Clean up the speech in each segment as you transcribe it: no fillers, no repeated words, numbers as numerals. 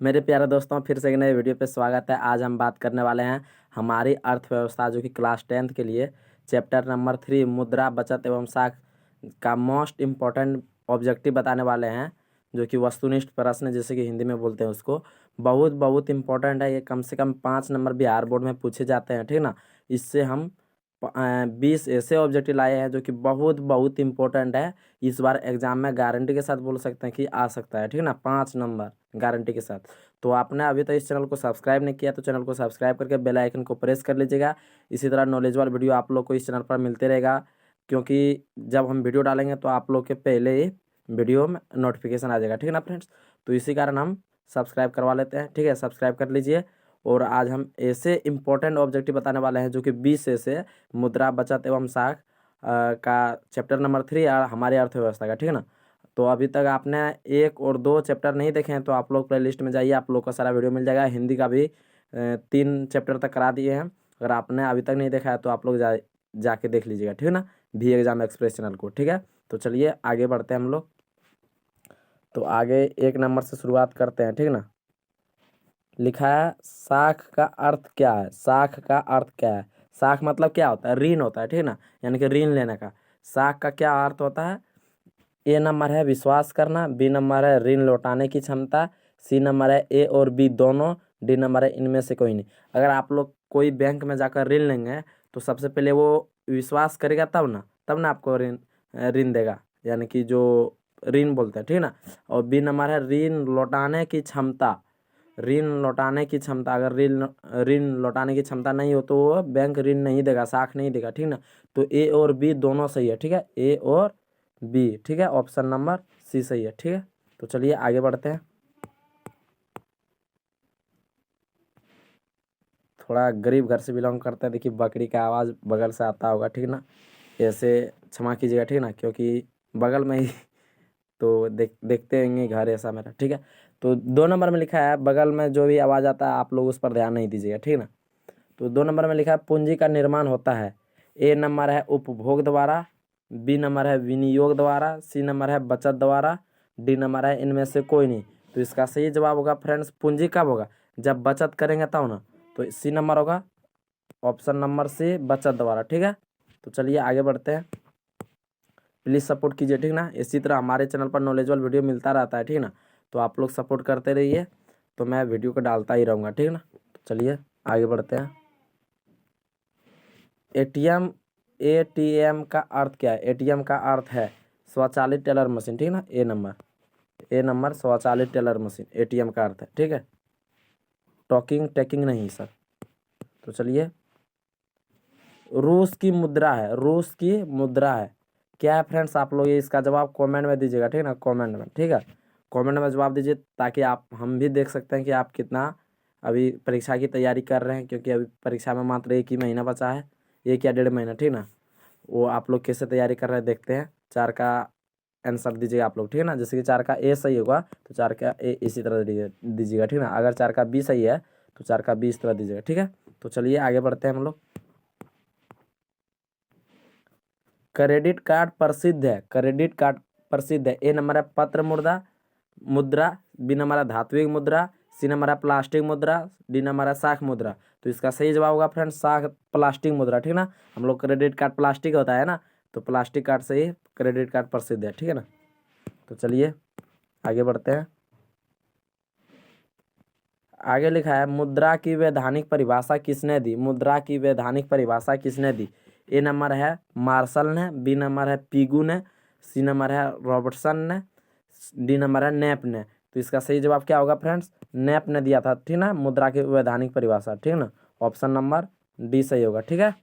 मेरे प्यारे दोस्तों, फिर से एक नए वीडियो पे स्वागत है। आज हम बात करने वाले हैं हमारी अर्थव्यवस्था, जो कि क्लास 10th के लिए चैप्टर नंबर 3 मुद्रा, बचत एवं साख का मोस्ट इम्पोर्टेंट ऑब्जेक्टिव बताने वाले हैं, जो कि वस्तुनिष्ठ प्रश्न जैसे कि हिंदी में बोलते हैं उसको। बहुत बहुत इम्पोर्टेंट है ये। कम से कम 5 नंबर बिहार बोर्ड में पूछे जाते हैं, ठीक ना। इससे हम 20 ऐसे ऑब्जेक्टिव लाए हैं जो कि बहुत बहुत इम्पोर्टेंट है। इस बार एग्जाम में गारंटी के साथ बोल सकते हैं कि आ सकता है, ठीक ना। 5 नंबर गारंटी के साथ। तो आपने अभी तक इस चैनल को सब्सक्राइब नहीं किया तो चैनल को सब्सक्राइब करके बेल आइकन को प्रेस कर लीजिएगा। इसी तरह नॉलेजेबल वीडियो आप लोग को इस चैनल पर मिलते रहेगा, क्योंकि जब हम वीडियो डालेंगे तो आप लोग के पहले ही वीडियो में नोटिफिकेशन आ जाएगा, ठीक है ना फ्रेंड्स। तो इसी कारण हम सब्सक्राइब करवा लेते हैं, ठीक है। सब्सक्राइब कर लीजिए। और आज हम ऐसे इंपॉर्टेंट ऑब्जेक्टिव बताने वाले हैं जो कि 20 ऐसे मुद्रा, बचत एवं साख का चैप्टर नंबर 3 हमारी अर्थव्यवस्था का, ठीक है ना। तो अभी तक आपने 1 और 2 चैप्टर नहीं देखे हैं तो आप लोग प्लेलिस्ट में जाइए, आप लोग का सारा वीडियो मिल जाएगा। हिंदी का भी 3 चैप्टर तक करा दिए हैं। अगर आपने अभी तक नहीं देखा है तो आप लोग जाके देख लीजिएगा, ठीक है ना, भी एग्जाम एक्सप्रेस चैनल को, ठीक है। तो चलिए आगे बढ़ते हैं हम लोग। तो आगे 1 नंबर से शुरुआत करते हैं, ठीक है ना। लिखा है साख का अर्थ क्या है। साख का अर्थ क्या है? साख मतलब क्या होता है? ऋण होता है, ठीक है ना, यानी कि ऋण लेने का। साख का क्या अर्थ होता है? ए नंबर है विश्वास करना, बी नंबर है ऋण लौटाने की क्षमता, सी नंबर है ए और बी दोनों, डी नंबर है इनमें से कोई नहीं। अगर आप लोग कोई बैंक में जाकर ऋण लेंगे तो सबसे पहले वो विश्वास करेगा, तब ना आपको ऋण ऋण देगा, यानी कि जो ऋण बोलते हैं, ठीक है ना। और बी नंबर है ऋण लौटाने की क्षमता। ऋण लौटाने की क्षमता, अगर ऋण लौटाने की क्षमता नहीं हो तो वो बैंक ऋण नहीं देगा, साख नहीं देगा, ठीक ना। तो ए और बी दोनों सही है, ठीक है। ए और बी, ठीक है। ऑप्शन नंबर सी सही है, ठीक है। तो चलिए आगे बढ़ते हैं। थोड़ा गरीब घर से बिलोंग करते हैं, देखिए बकरी का आवाज़ बगल से आता होगा, ठीक ना। ऐसे क्षमा कीजिएगा, ठीक ना, क्योंकि बगल में ही तो देखते होंगे घर ऐसा मेरा, ठीक है। तो 2 नंबर में लिखा है बगल में जो भी आवाज़ आता है आप लोग उस पर ध्यान नहीं दीजिएगा, ठीक ना। तो 2 नंबर में लिखा है पूंजी का निर्माण होता है। ए नंबर है उपभोग द्वारा, बी नंबर है विनियोग द्वारा, सी नंबर है बचत द्वारा, डी नंबर है इनमें से कोई नहीं। तो इसका सही जवाब होगा फ्रेंड्स, पूंजी कब होगा? जब बचत करेंगे तब ना। तो सी नंबर होगा, ऑप्शन नंबर सी, बचत द्वारा, ठीक है। तो चलिए आगे बढ़ते हैं। प्लीज़ सपोर्ट कीजिए, ठीक ना। इसी तरह हमारे चैनल पर नॉलेजेबल वीडियो मिलता रहता है, ठीक ना। तो आप लोग सपोर्ट करते रहिए, तो मैं वीडियो को डालता ही रहूँगा, ठीक ना। तो चलिए आगे बढ़ते हैं। एटीएम। एटीएम का अर्थ क्या है? एटीएम का अर्थ है स्वचालित टेलर मशीन, ठीक है ना। ए नंबर स्वचालित टेलर मशीन एटीएम का अर्थ है, ठीक है। टॉकिंग टेकिंग नहीं सर। तो चलिए, रूस की मुद्रा है। रूस की मुद्रा है क्या है फ्रेंड्स? आप लोग ये इसका जवाब कमेंट में दीजिएगा, ठीक है ना, कमेंट में, ठीक है। कमेंट में जवाब दीजिए ताकि आप हम भी देख सकते हैं कि आप कितना अभी परीक्षा की तैयारी कर रहे हैं, क्योंकि अभी परीक्षा में मात्र 1 ही महीना बचा है, 1 या 1.5 महीना, ठीक ना। वो आप लोग कैसे तैयारी कर रहे हैं देखते हैं। 4 का आंसर दीजिएगा आप लोग, ठीक है ना। जैसे कि 4 का ए सही होगा तो 4 का ए इसी तरह दीजिएगा, ठीक ना। अगर 4 का बी सही है तो 4 का बी इस तरह दीजिएगा, ठीक है। तो चलिए आगे बढ़ते हैं हम लोग। क्रेडिट कार्ड प्रसिद्ध है। क्रेडिट कार्ड प्रसिद्ध है। ए नंबर है पत्र मुद्रा मुद्रा, बी नंबर है धात्विक मुद्रा, सी नंबर है प्लास्टिक मुद्रा, डी नंबर है शाख मुद्रा। तो इसका सही जवाब होगा फ्रेंड्स शाख प्लास्टिक मुद्रा, ठीक ना। हम लोग क्रेडिट कार्ड प्लास्टिक होता है ना, तो प्लास्टिक कार्ड से ही क्रेडिट कार्ड प्रसिद्ध है, ठीक है ना। तो चलिए आगे बढ़ते हैं। आगे लिखा है मुद्रा की वैधानिक परिभाषा किसने दी? मुद्रा की वैधानिक परिभाषा किसने दी? ए नंबर है मार्शल ने, बी नंबर है पीगू ने, सी नंबर है रॉबर्टसन ने, डी नंबर है नेप ने। तो इसका सही जवाब क्या होगा फ्रेंड्स? नेप ने दिया था, ठीक ना, मुद्रा की वैधानिक परिभाषा, ठीक ना। ऑप्शन नंबर डी सही होगा, ठीक है।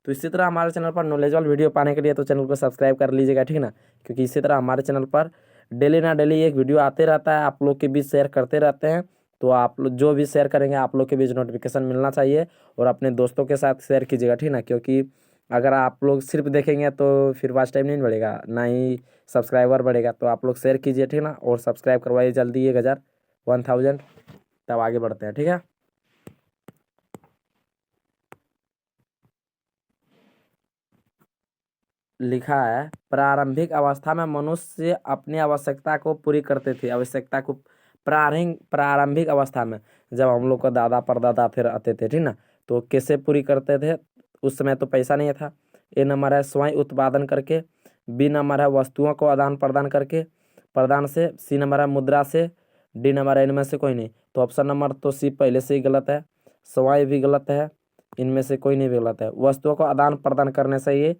तो इसी तरह हमारे चैनल पर नॉलेजेबल वीडियो पाने के लिए तो चैनल को सब्सक्राइब कर लीजिएगा, ठीक ना, क्योंकि इसी तरह हमारे चैनल पर डेली ना डेली एक वीडियो आते रहता है, आप लोग के बीच शेयर करते रहते हैं। तो आप लोग जो भी शेयर करेंगे आप लोग के बीच नोटिफिकेशन मिलना चाहिए, और अपने दोस्तों के साथ शेयर कीजिएगा, ठीक ना, क्योंकि अगर आप लोग सिर्फ देखेंगे तो फिर वॉच टाइम नहीं बढ़ेगा, ना ही सब्सक्राइबर बढ़ेगा। तो आप लोग शेयर कीजिए, ठीक ना, और सब्सक्राइब करवाइए जल्दी 1000 तब आगे बढ़ते हैं, ठीक है। लिखा है प्रारंभिक अवस्था में मनुष्य अपनी आवश्यकता को पूरी करते थे। आवश्यकता को प्रारंभिक अवस्था में जब हम लोग का दादा परदादा फिर आते थे, ठीक ना, तो कैसे पूरी करते थे? उस समय तो पैसा नहीं था। ए नंबर है स्वयं उत्पादन करके। बी नंबर है वस्तुओं को आदान प्रदान करके, प्रदान से। सी नंबर है मुद्रा से। डी नंबर है इनमें से कोई नहीं। तो ऑप्शन नंबर तो सी पहले से ही गलत है, स्वयं भी गलत है, इनमें से कोई नहीं भी गलत है। वस्तुओं को आदान प्रदान करने से ये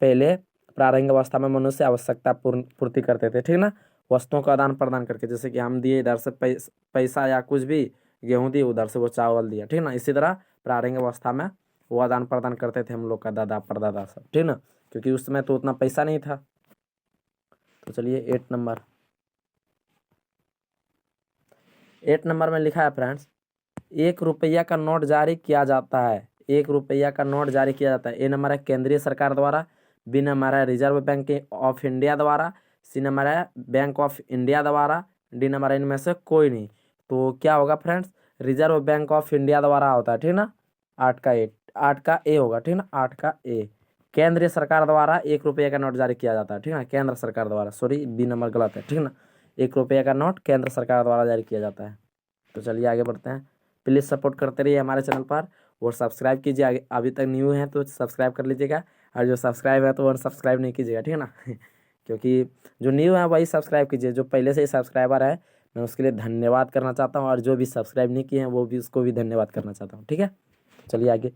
पहले प्रारंभिक अवस्था में मनुष्य आवश्यकता पूर्ति करते थे, ठीक ना। वस्तुओं का आदान प्रदान करके, जैसे कि हम दिए इधर से पैसा या कुछ भी, गेहूं दिए, उधर से वो चावल दिया, ठीक ना। इसी तरह प्रारंभिक अवस्था में वो आदान प्रदान करते थे हम लोग का दादा परदादा सब, ठीक ना, क्योंकि उस समय तो उतना पैसा नहीं था। तो चलिए 8 नंबर में लिखा है फ्रेंड्स, 1 रुपया का नोट जारी किया जाता है। 1 रुपया का नोट जारी किया जाता है। ए नंबर है केंद्रीय सरकार द्वारा। बी नंबर है रिजर्व बैंक ऑफ इंडिया द्वारा। सी नंबर है बैंक ऑफ इंडिया द्वारा। डी नंबर है इनमें से कोई नहीं। तो क्या होगा friends? Reserve bank of India द्वारा होता है, ठीक ना। 8 का ए होगा, ठीक ना, 8 का ए। केंद्रीय सरकार द्वारा 1 रुपये का नोट जारी किया जाता है, ठीक ना, केंद्र सरकार द्वारा। सॉरी, बी नंबर गलत है, ठीक ना। 1 रुपये का नोट केंद्र सरकार द्वारा जारी किया जाता है। तो चलिए आगे बढ़ते हैं। प्लीज़ सपोर्ट करते रहिए हमारे चैनल पर और सब्सक्राइब कीजिए। अभी तक न्यू हैं तो सब्सक्राइब कर लीजिएगा, और जो सब्सक्राइब है तो वो अनसब्सक्राइब नहीं कीजिएगा, ठीक है ना। क्योंकि जो न्यू है वही सब्सक्राइब कीजिए, जो पहले से ही सब्सक्राइबर है मैं उसके लिए धन्यवाद करना चाहता हूँ, और जो भी सब्सक्राइब नहीं किए हैं वो भी उसको भी धन्यवाद करना चाहता हूँ, ठीक है। चलिए आगे।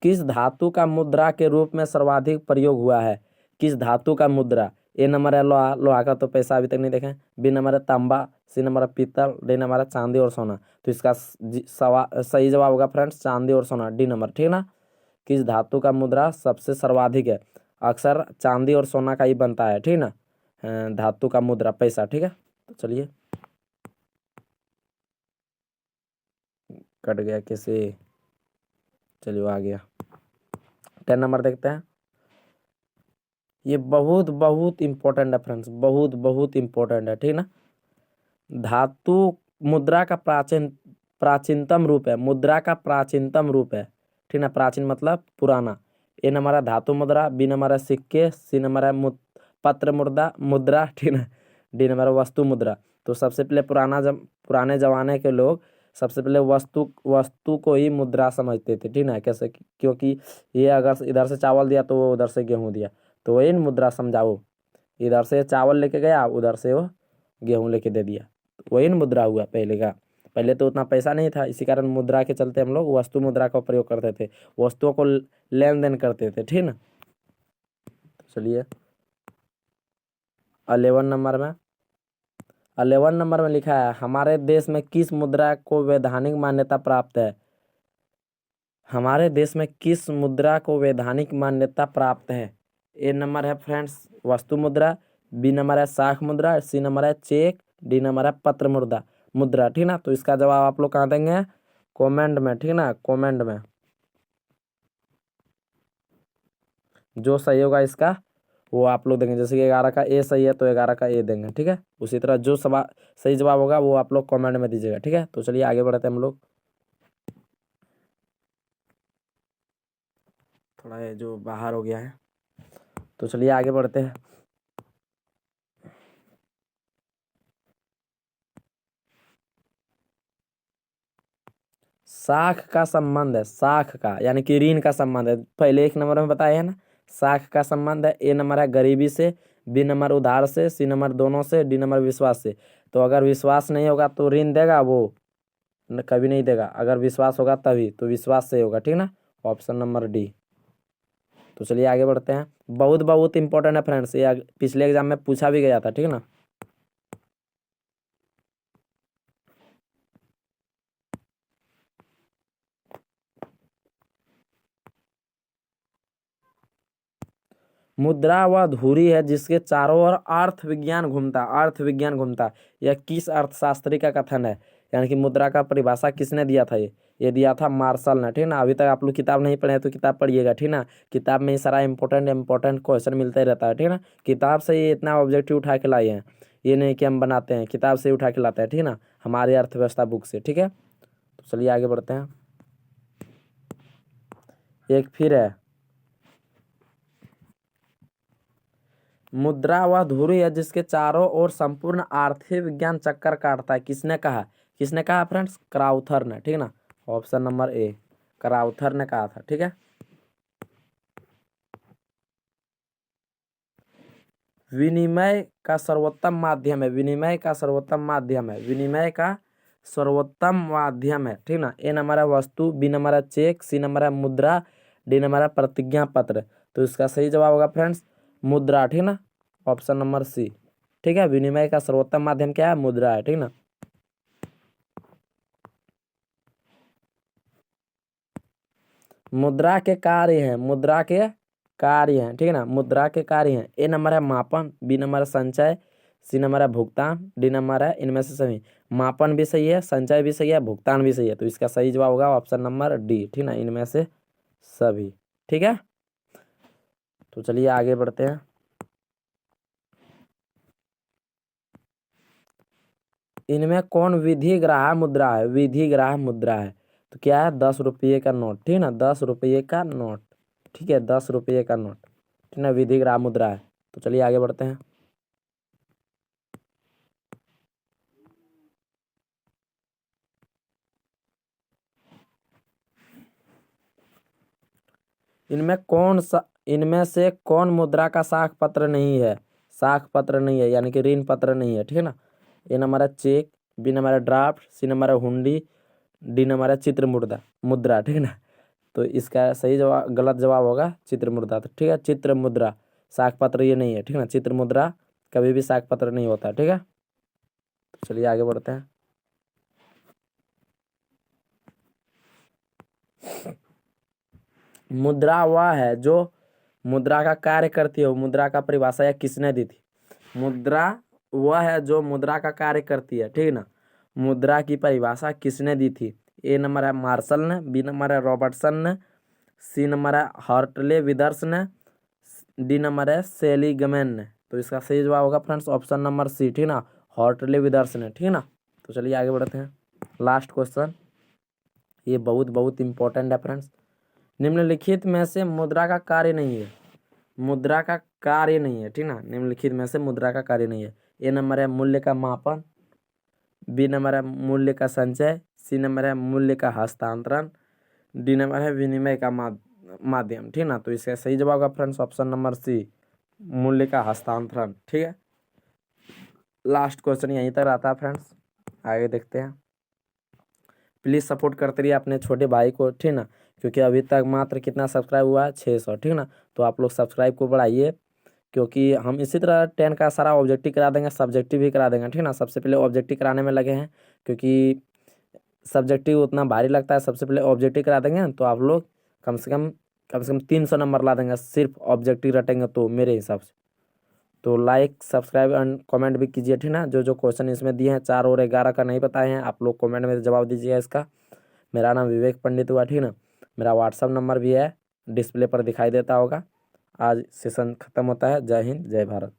किस धातु का मुद्रा के रूप में सर्वाधिक प्रयोग हुआ है? किस धातु का मुद्रा? ए नंबर है लोहा। लोहा का तो पैसा अभी तक नहीं देखें। बी नंबर है तांबा। सी नंबर है पीतल। डी नंबर है चांदी और सोना। तो इसका सही जवाब होगा फ्रेंड्स चांदी और सोना, डी नंबर, ठीक ना। किस धातु का मुद्रा सबसे सर्वाधिक है? अक्सर चांदी और सोना का ही बनता है, ठीक ना, धातु का मुद्रा पैसा, ठीक है। तो चलिए, कट गया कैसे? चलिए वो आ गया। 10 नंबर देखते हैं। ये बहुत बहुत इम्पोर्टेंट है फ्रेंड्स, बहुत बहुत इम्पोर्टेंट है, ठीक ना। धातु मुद्रा का प्राचीनतम रूप है। मुद्रा का प्राचीनतम रूप है, ठीक ना। प्राचीन मतलब पुराना। ए नंबर है धातु मुद्रा। बी नंबर है सिक्के। सी नंबर है पत्र मुद्रा, ठीक ना। डी नंबर है वस्तु मुद्रा। तो सबसे पहले पुराने जमाने के लोग सबसे पहले वस्तु को ही मुद्रा समझते थे, ठीक ना। कैसे? क्योंकि ये अगर इधर से चावल दिया तो वो उधर से गेहूँ दिया, तो वही मुद्रा समझाओ। इधर से चावल लेके गया, उधर से वो गेहूँ लेके दे दिया, तो वही मुद्रा हुआ पहले का। पहले तो उतना पैसा नहीं था, इसी कारण मुद्रा के चलते हम लोग वस्तु मुद्रा का प्रयोग करते थे, वस्तुओं को लेन देन करते थे, ठीक ना। चलिए 11 नंबर में लिखा है, हमारे देश में किस मुद्रा को वैधानिक मान्यता प्राप्त है? हमारे देश में किस मुद्रा को वैधानिक मान्यता प्राप्त है? ए नंबर है फ्रेंड्स वस्तु मुद्रा। बी नंबर है साख मुद्रा। सी नंबर है चेक। डी नंबर है पत्र मुद्रा, ठीक ना। तो इसका जवाब आप लोग कहाँ देंगे? कमेंट में, ठीक ना, कमेंट में। जो सही होगा इसका वो आप लोग देंगे। जैसे कि 11 का ए सही है तो 11 का ए देंगे, ठीक है। उसी तरह जो सही जवाब होगा वो आप लोग कमेंट में दीजिएगा, ठीक है। तो चलिए आगे बढ़ते हैं हम लोग। थोड़ा ये जो बाहर हो गया है, तो चलिए आगे बढ़ते हैं। साख का संबंध है, साख का यानी कि ऋण का संबंध है, पहले 1 नंबर में बताया है ना। साख का संबंध है। ए नंबर है गरीबी से। बी नंबर उधार से। सी नंबर दोनों से। डी नंबर विश्वास से। तो अगर विश्वास नहीं होगा तो ऋण देगा वो कभी नहीं देगा, अगर विश्वास होगा तभी, तो विश्वास से होगा, ठीक ना। Option number D. तो चलिए आगे बढ़ते हैं। बहुत बहुत इंपॉर्टेंट है फ्रेंड्स, ये पिछले एग्जाम में पूछा भी गया था, ठीक है ना। मुद्रा वह धुरी है जिसके चारों ओर अर्थ विज्ञान घूमता। यह किस अर्थशास्त्री का कथन है? यानी कि मुद्रा का परिभाषा किसने दिया था? ये दिया था मार्शल ने, ठीक ना। अभी तक आप लोग किताब नहीं पढ़े हैं तो किताब पढ़िएगा, ठीक ना। किताब में ही सारा इंपॉर्टेंट क्वेश्चन मिलता ही रहता है, ठीक ना। किताब से ये इतना ऑब्जेक्टिव उठा के लाए हैं, ये नहीं कि हम बनाते हैं, किताब से ही उठा के लाते हैं, ठीक ना, हमारी अर्थव्यवस्था बुक से, ठीक है। तो चलिए आगे बढ़ते हैं। एक फिर है, मुद्रा वह धुरी है जिसके चारों ओर संपूर्ण आर्थिक विज्ञान चक्कर काटता है। किसने कहा फ्रेंड्स? क्राउथर ने, ठीक है ना। ऑप्शन नंबर ए, क्राउथर ने कहा था, ठीक है। विनिमय का सर्वोत्तम माध्यम है, विनिमय का सर्वोत्तम माध्यम है, विनिमय का सर्वोत्तम माध्यम है, ठीक ना। ए नंबर है वस्तु, बी नंबर है चेक, सी नंबर है मुद्रा, डी नंबर है प्रतिज्ञा पत्र। तो इसका सही जवाब होगा फ्रेंड्स मुद्रा, ठीक ना। ऑप्शन नंबर सी, ठीक है। विनिमय का सर्वोत्तम माध्यम क्या है? मुद्रा है, ठीक ना। मुद्रा के कार्य हैं, मुद्रा के कार्य हैं, ठीक है ना। मुद्रा के कार्य हैं। ए नंबर है मापन, बी नंबर है संचय, सी नंबर है भुगतान, डी नंबर है इनमें से सभी। मापन भी सही है, संचय भी सही है, भुगतान भी सही है। तो इसका सही जवाब होगा ऑप्शन नंबर डी, ठीक ना, इनमें से सभी, ठीक है। तो चलिए आगे बढ़ते हैं। इनमें कौन विधिग्राह्य मुद्रा है? विधिग्राह्य मुद्रा है तो क्या है? 10 रुपये का नोट, ठीक है ना। 10 रुपये का नोट, ठीक है, 10 रुपये का नोट, ठीक ना, विधिग्राह्य मुद्रा है। तो चलिए आगे बढ़ते हैं। इनमें से कौन मुद्रा का साख पत्र नहीं है? साख पत्र नहीं है यानी कि ऋण पत्र नहीं है, ठीक है ना। ए नंबर है चेक, बी नंबर है ड्राफ्ट, सी नंबर है हुंडी, डी नंबर है चित्र मुद्रा मुद्रा, ठीक है ना। तो इसका सही जवाब, गलत जवाब होगा चित्र मुद्रा, तो ठीक है। चित्र मुद्रा साख पत्र ये नहीं है, ठीक है ना। चित्र मुद्रा कभी भी साख पत्र नहीं होता, ठीक है। तो चलिए आगे बढ़ते हैं। मुद्रा वह है जो मुद्रा का कार्य करती है। मुद्रा का परिभाषा यह किसने दी थी? मुद्रा वह है जो मुद्रा का कार्य करती है, ठीक है ना। मुद्रा की परिभाषा किसने दी थी? ए नंबर है मार्शल ने, बी नंबर है रॉबर्टसन ने, सी नंबर है हार्टले विदर्स ने, डी नंबर है सेलिगमैन ने। तो इसका सही जवाब होगा फ्रेंड्स ऑप्शन नंबर सी, ठीक ना, हार्टले विदर्स ने, ठीक है ना। तो चलिए आगे बढ़ते हैं। लास्ट क्वेश्चन, ये बहुत बहुत इंपॉर्टेंट है फ्रेंड्स। निम्नलिखित में से मुद्रा का कार्य नहीं है, मुद्रा का कार्य नहीं है, ठीक ना। निम्नलिखित में से मुद्रा का कार्य नहीं है। ए नंबर है मूल्य का मापन, बी नंबर है मूल्य का संचय, सी नंबर है मूल्य का हस्तांतरण, डी नंबर है विनिमय का माध्यम, ठीक ना। तो इसका सही जवाब होगा फ्रेंड्स ऑप्शन नंबर सी, मूल्य का हस्तांतरण, ठीक है। लास्ट क्वेश्चन यहीं तक रहता है फ्रेंड्स, आगे देखते हैं। प्लीज़ सपोर्ट करते रहिए अपने छोटे भाई को, ठीक ना, क्योंकि अभी तक मात्र कितना सब्सक्राइब हुआ है? 600, ठीक ना। तो आप लोग सब्सक्राइब को बढ़ाइए, क्योंकि हम इसी तरह 10 का सारा ऑब्जेक्टिव करा देंगे, सब्जेक्टिव भी करा देंगे, ठीक ना। सबसे पहले ऑब्जेक्टिव कराने में लगे हैं, क्योंकि सब्जेक्टिव उतना भारी लगता है। सबसे पहले ऑब्जेक्टिव करा देंगे तो आप लोग कम से कम 300 नंबर ला देंगे सिर्फ ऑब्जेक्टिव रटेंगे तो, मेरे हिसाब से। तो लाइक सब्सक्राइब एंड कमेंट भी कीजिए, ठीक ना। जो जो क्वेश्चन इसमें दिए हैं 4 और 11 का नहीं बताए हैं, आप लोग कमेंट में जवाब दीजिएगा इसका। मेरा नाम विवेक पंडित हुआ, ठीक ना। मेरा व्हाट्सअप नंबर भी है, डिस्प्ले पर दिखाई देता होगा। आज सेशन खत्म होता है। जय हिंद, जय भारत।